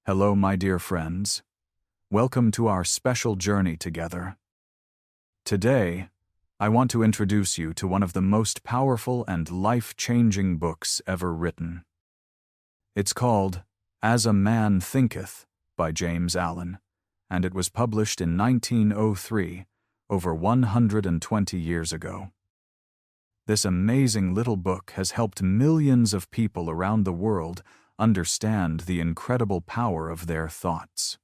Hello, my dear friends. Welcome to our special journey together. Today, I want to introduce you to one of the most powerful and life-changing books ever written. It's called As a Man Thinketh by James Allen, and it was published in 1903, over 120 years ago. This amazing little book has helped millions of people around the world understand the incredible power of their thoughts.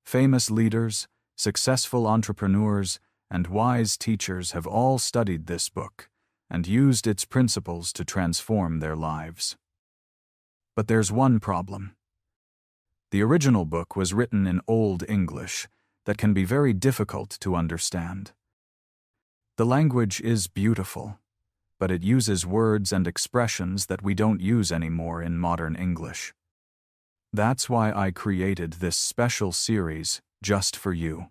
Famous leaders, successful entrepreneurs, and wise teachers have all studied this book and used its principles to transform their lives. But there's one problem. The original book was written in Old English that can be very difficult to understand. The language is beautiful, but it uses words and expressions that we don't use anymore in modern English. That's why I created this special series just for you.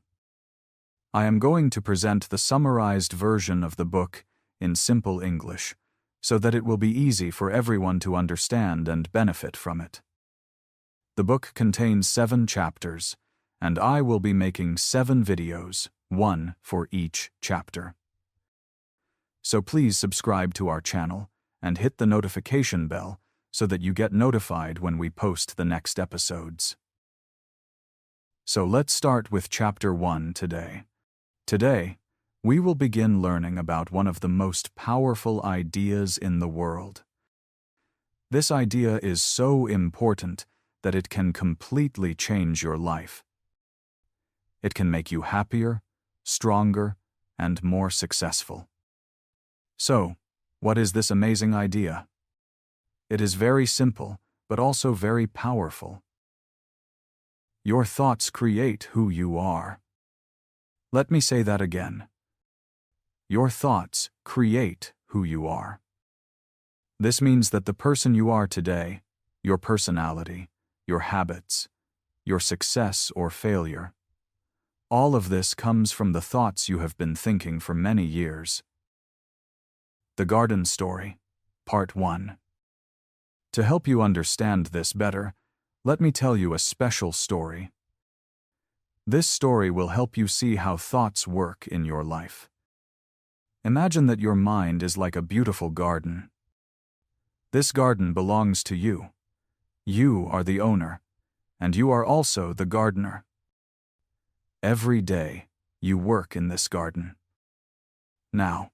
I am going to present the summarized version of the book in simple English, so that it will be easy for everyone to understand and benefit from it. The book contains 7 chapters, and I will be making 7 videos, one for each chapter. So please subscribe to our channel and hit the notification bell so that you get notified when we post the next episodes. So let's start with Chapter 1 today. Today, we will begin learning about one of the most powerful ideas in the world. This idea is so important that it can completely change your life. It can make you happier, stronger, and more successful. So, what is this amazing idea? It is very simple, but also very powerful. Your thoughts create who you are. Let me say that again. Your thoughts create who you are. This means that the person you are today, your personality, your habits, your success or failure, all of this comes from the thoughts you have been thinking for many years. The Garden Story, Part 1. To help you understand this better, let me tell you a special story. This story will help you see how thoughts work in your life. Imagine that your mind is like a beautiful garden. This garden belongs to you. You are the owner, and you are also the gardener. Every day, you work in this garden. Now,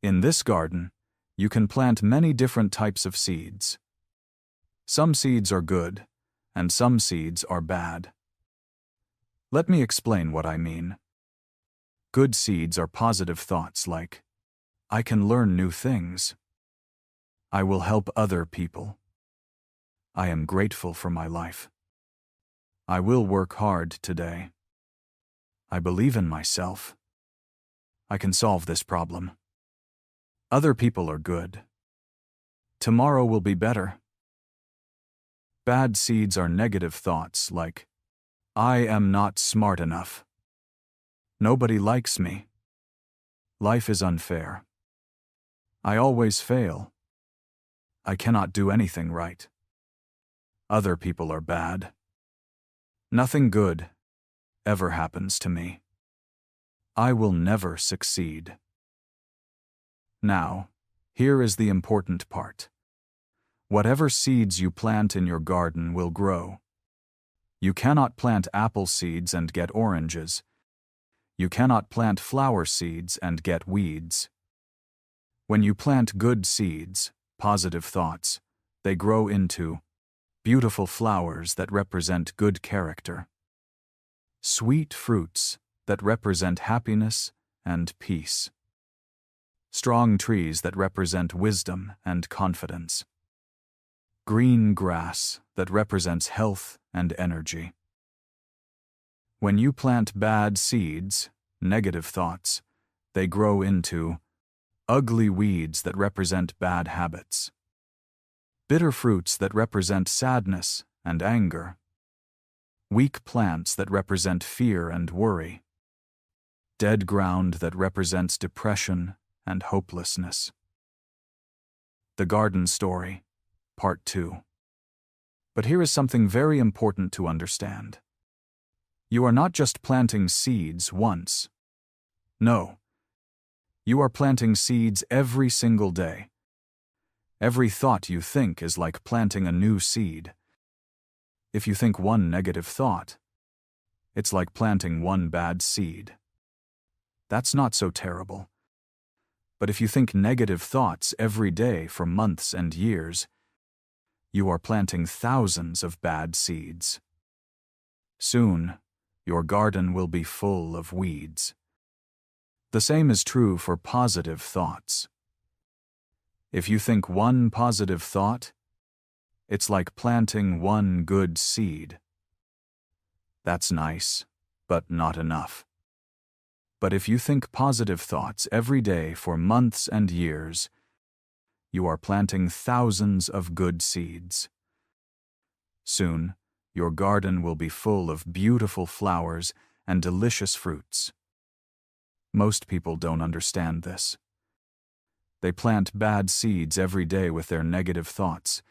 in this garden, you can plant many different types of seeds. Some seeds are good, and some seeds are bad. Let me explain what I mean. Good seeds are positive thoughts like, I can learn new things. I will help other people. I am grateful for my life. I will work hard today. I believe in myself. I can solve this problem. Other people are good. Tomorrow will be better. Bad seeds are negative thoughts like, I am not smart enough. Nobody likes me. Life is unfair. I always fail. I cannot do anything right. Other people are bad. Nothing good ever happens to me. I will never succeed. Now, here is the important part. Whatever seeds you plant in your garden will grow. You cannot plant apple seeds and get oranges. You cannot plant flower seeds and get weeds. When you plant good seeds, positive thoughts, they grow into beautiful flowers that represent good character. Sweet fruits that represent happiness and peace. Strong trees that represent wisdom and confidence. Green grass that represents health and energy. When you plant bad seeds, negative thoughts, they grow into ugly weeds that represent bad habits. Bitter fruits that represent sadness and anger. Weak plants that represent fear and worry. Dead ground that represents depression and hopelessness. The Garden Story, Part 2. But here is something very important to understand. You are not just planting seeds once. No. You are planting seeds every single day. Every thought you think is like planting a new seed. If you think one negative thought, it's like planting one bad seed. That's not so terrible. But if you think negative thoughts every day for months and years, you are planting thousands of bad seeds. Soon, your garden will be full of weeds. The same is true for positive thoughts. If you think one positive thought, it's like planting one good seed. That's nice, but not enough. But if you think positive thoughts every day for months and years, you are planting thousands of good seeds. Soon, your garden will be full of beautiful flowers and delicious fruits. Most people don't understand this. They plant bad seeds every day with their negative thoughts,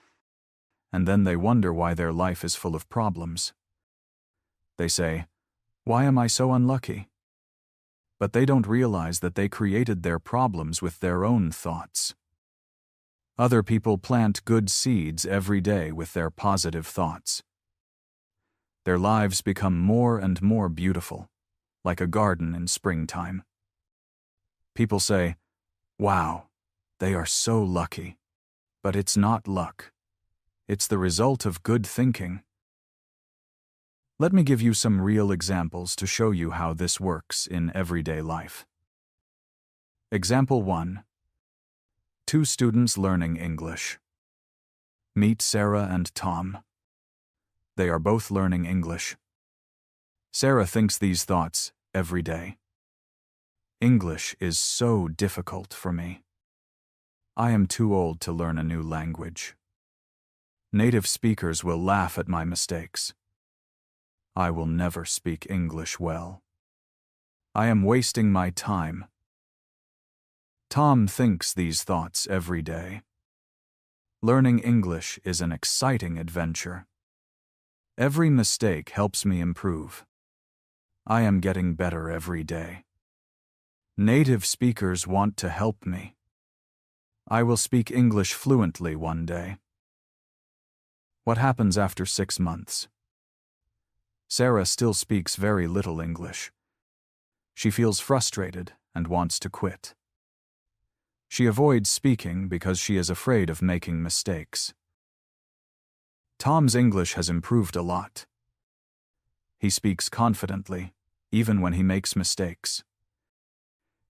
and then they wonder why their life is full of problems. They say, "Why am I so unlucky?" But they don't realize that they created their problems with their own thoughts. Other people plant good seeds every day with their positive thoughts. Their lives become more and more beautiful, like a garden in springtime. People say, "Wow, they are so lucky." But it's not luck. It's the result of good thinking. Let me give you some real examples to show you how this works in everyday life. Example 1. 2 students learning English. Meet Sarah and Tom. They are both learning English. Sarah thinks these thoughts every day. English is so difficult for me. I am too old to learn a new language. Native speakers will laugh at my mistakes. I will never speak English well. I am wasting my time. Tom thinks these thoughts every day. Learning English is an exciting adventure. Every mistake helps me improve. I am getting better every day. Native speakers want to help me. I will speak English fluently one day. What happens after 6 months? Sarah still speaks very little English. She feels frustrated and wants to quit. She avoids speaking because she is afraid of making mistakes. Tom's English has improved a lot. He speaks confidently, even when he makes mistakes.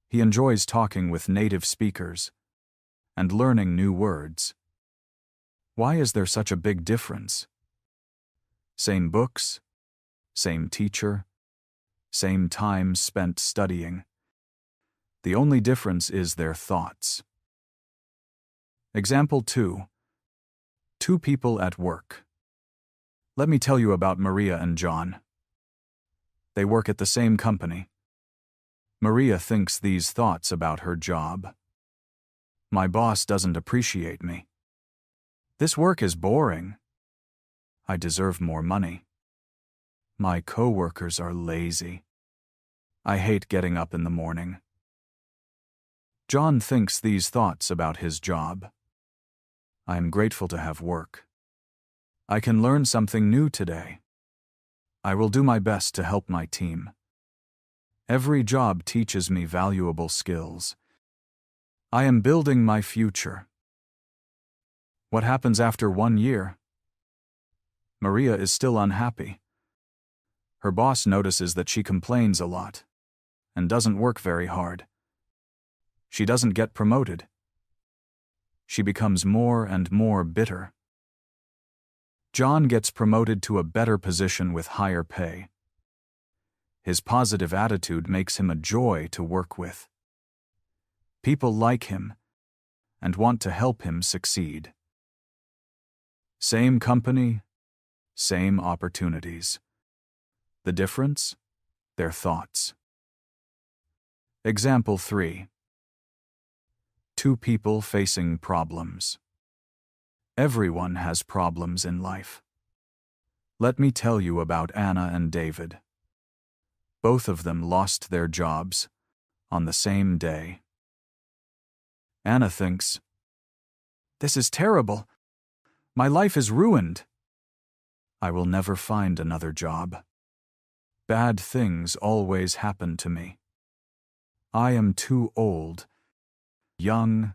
He enjoys talking with native speakers and learning new words. Why is there such a big difference? Same books, same teacher, same time spent studying. The only difference is their thoughts. Example 2. 2 people at work. Let me tell you about Maria and John. They work at the same company. Maria thinks these thoughts about her job. My boss doesn't appreciate me. This work is boring. I deserve more money. My coworkers are lazy. I hate getting up in the morning. John thinks these thoughts about his job. I am grateful to have work. I can learn something new today. I will do my best to help my team. Every job teaches me valuable skills. I am building my future. What happens after 1 year? Maria is still unhappy. Her boss notices that she complains a lot and doesn't work very hard. She doesn't get promoted. She becomes more and more bitter. John gets promoted to a better position with higher pay. His positive attitude makes him a joy to work with. People like him and want to help him succeed. Same company, same opportunities. The difference? Their thoughts. Example 3. 2 people facing problems. Everyone has problems in life. Let me tell you about Anna and David. Both of them lost their jobs on the same day. Anna thinks, "This is terrible. My life is ruined. I will never find another job. Bad things always happen to me. I am too old, young,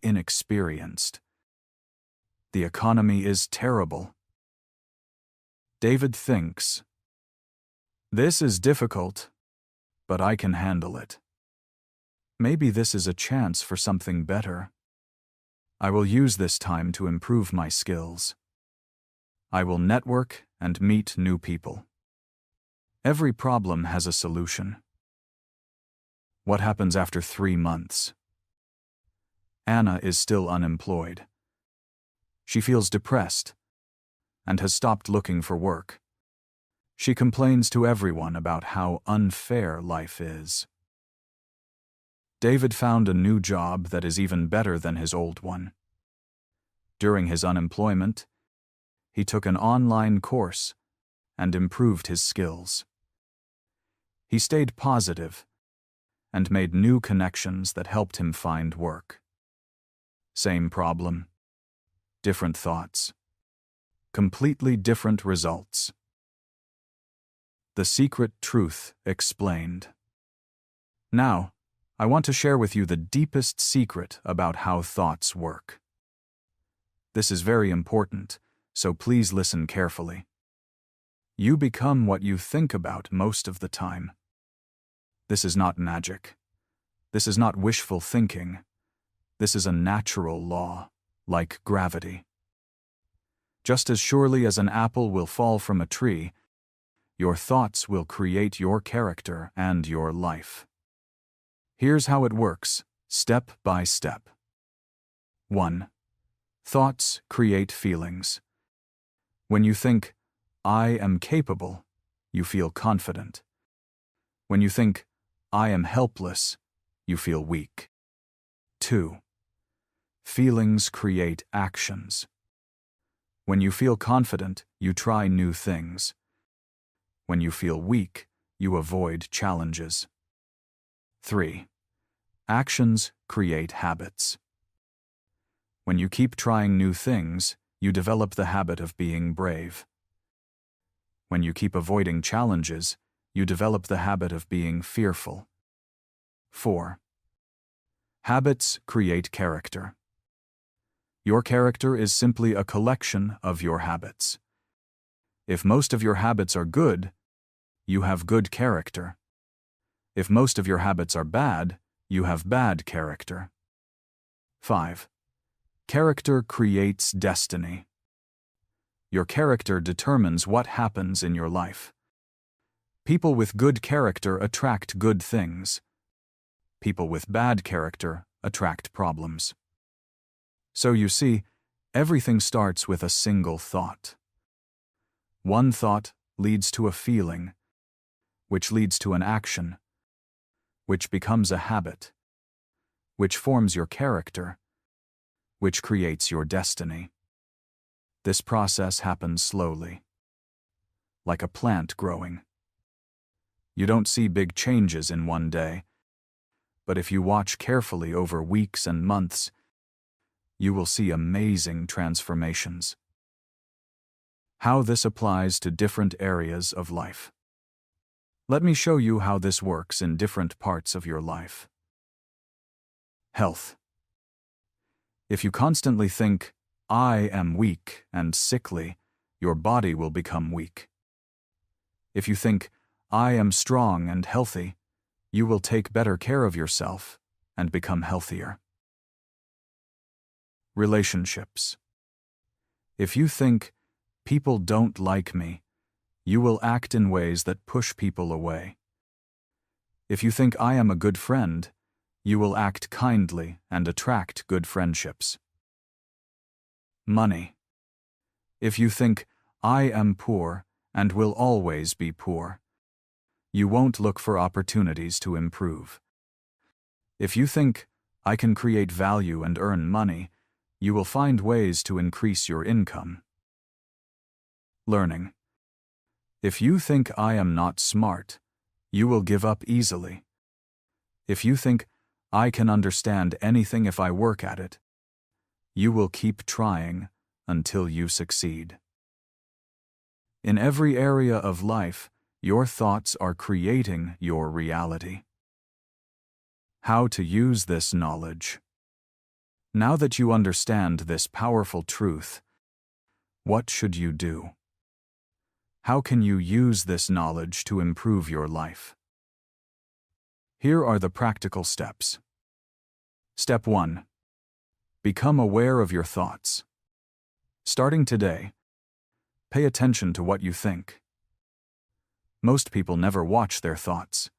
inexperienced. The economy is terrible." David thinks, "This is difficult, but I can handle it. Maybe this is a chance for something better. I will use this time to improve my skills. I will network and meet new people. Every problem has a solution." What happens after 3 months? Anna is still unemployed. She feels depressed and has stopped looking for work. She complains to everyone about how unfair life is. David found a new job that is even better than his old one. During his unemployment, he took an online course and improved his skills. He stayed positive and made new connections that helped him find work. Same problem, different thoughts, completely different results. The secret truth explained. Now, I want to share with you the deepest secret about how thoughts work. This is very important, so please listen carefully. You become what you think about most of the time. This is not magic. This is not wishful thinking. This is a natural law, like gravity. Just as surely as an apple will fall from a tree, your thoughts will create your character and your life. Here's how it works, step by step. 1. Thoughts create feelings. When you think, "I am capable," you feel confident. When you think, "I am helpless," you feel weak. 2. Feelings create actions. When you feel confident, you try new things. When you feel weak, you avoid challenges. 3. Actions create habits. When you keep trying new things, you develop the habit of being brave. When you keep avoiding challenges, you develop the habit of being fearful. 4. Habits create character. Your character is simply a collection of your habits. If most of your habits are good, you have good character. If most of your habits are bad, you have bad character. 5. Character creates destiny. Your character determines what happens in your life. People with good character attract good things. People with bad character attract problems. So you see, everything starts with a single thought. One thought leads to a feeling, which leads to an action, which becomes a habit, which forms your character, which creates your destiny. This process happens slowly, like a plant growing. You don't see big changes in one day, but if you watch carefully over weeks and months, you will see amazing transformations. How this applies to different areas of life. Let me show you how this works in different parts of your life. Health. If you constantly think, "I am weak and sickly," your body will become weak. If you think, "I am strong and healthy," you will take better care of yourself and become healthier. Relationships. If you think, "People don't like me," you will act in ways that push people away. If you think, "I am a good friend," you will act kindly and attract good friendships. Money. If you think, "I am poor and will always be poor," you won't look for opportunities to improve. If you think, "I can create value and earn money," you will find ways to increase your income. Learning. If you think I am not smart, you will give up easily. If you think I can understand anything if I work at it, you will keep trying until you succeed. In every area of life, your thoughts are creating your reality. How to use this knowledge. Now that you understand this powerful truth, what should you do? How can you use this knowledge to improve your life? Here are the practical steps. Step 1. Become aware of your thoughts. Starting today, pay attention to what you think. Most people never watch their thoughts.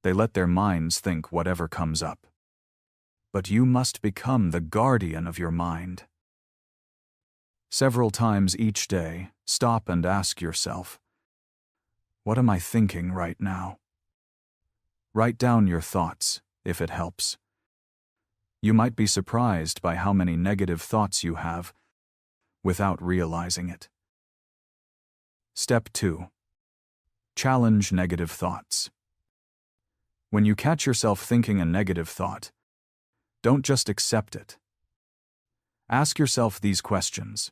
They let their minds think whatever comes up. But you must become the guardian of your mind. Several times each day, stop and ask yourself, what am I thinking right now? Write down your thoughts, if it helps. You might be surprised by how many negative thoughts you have without realizing it. Step 2. Challenge negative thoughts. When you catch yourself thinking a negative thought, don't just accept it. Ask yourself these questions.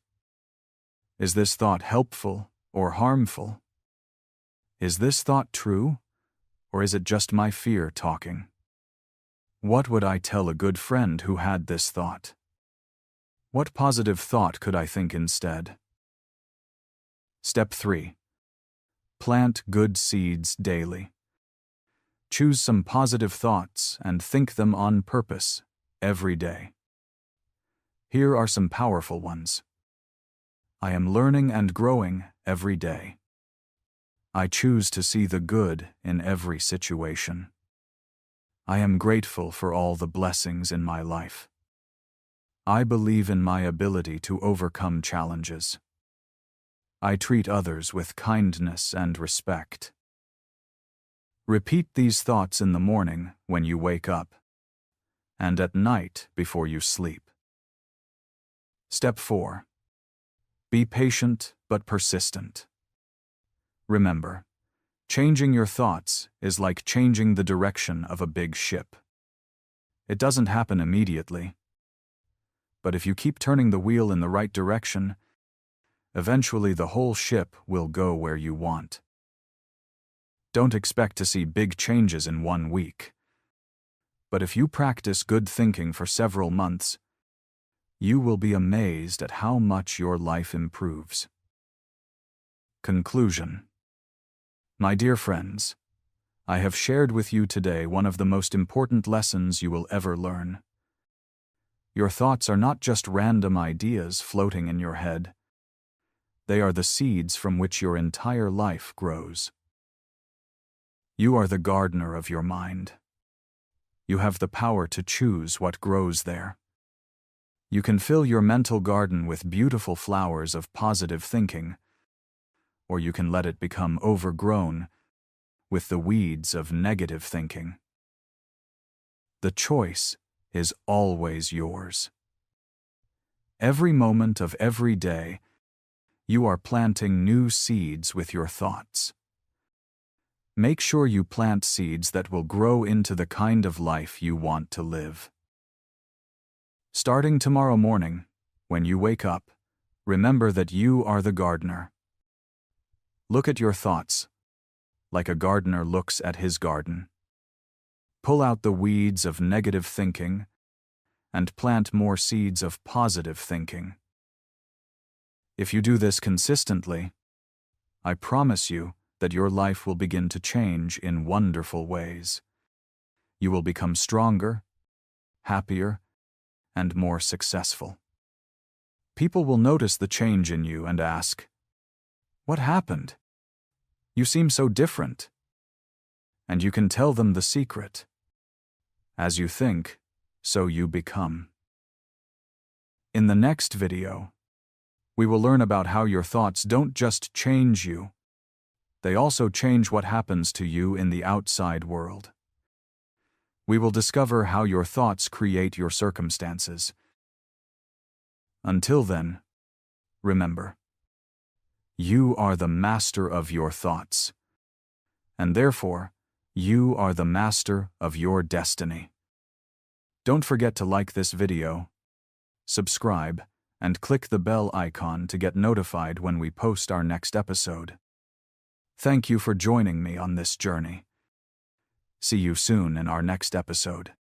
Is this thought helpful or harmful? Is this thought true, or is it just my fear talking? What would I tell a good friend who had this thought? What positive thought could I think instead? Step 3. Plant good seeds daily. Choose some positive thoughts and think them on purpose every day. Here are some powerful ones. I am learning and growing every day. I choose to see the good in every situation. I am grateful for all the blessings in my life. I believe in my ability to overcome challenges. I treat others with kindness and respect. Repeat these thoughts in the morning when you wake up, and at night before you sleep. Step 4. Be patient but persistent. Remember, changing your thoughts is like changing the direction of a big ship. It doesn't happen immediately. But if you keep turning the wheel in the right direction, eventually the whole ship will go where you want. Don't expect to see big changes in 1 week. But if you practice good thinking for several months, you will be amazed at how much your life improves. Conclusion. My dear friends, I have shared with you today one of the most important lessons you will ever learn. Your thoughts are not just random ideas floating in your head. They are the seeds from which your entire life grows. You are the gardener of your mind. You have the power to choose what grows there. You can fill your mental garden with beautiful flowers of positive thinking, or you can let it become overgrown with the weeds of negative thinking. The choice is always yours. Every moment of every day, you are planting new seeds with your thoughts. Make sure you plant seeds that will grow into the kind of life you want to live. Starting tomorrow morning, when you wake up, remember that you are the gardener. Look at your thoughts, like a gardener looks at his garden. Pull out the weeds of negative thinking and plant more seeds of positive thinking. If you do this consistently, I promise you that your life will begin to change in wonderful ways. You will become stronger, happier, and more successful. People will notice the change in you and ask, "What happened? You seem so different." And you can tell them the secret. As you think, so you become. In the next video, we will learn about how your thoughts don't just change you, they also change what happens to you in the outside world. We will discover how your thoughts create your circumstances. Until then, remember, You are the master of your thoughts. And therefore, you are the master of your destiny. Don't forget to like this video, subscribe, and click the bell icon to get notified when we post our next episode. Thank you for joining me on this journey. See you soon in our next episode.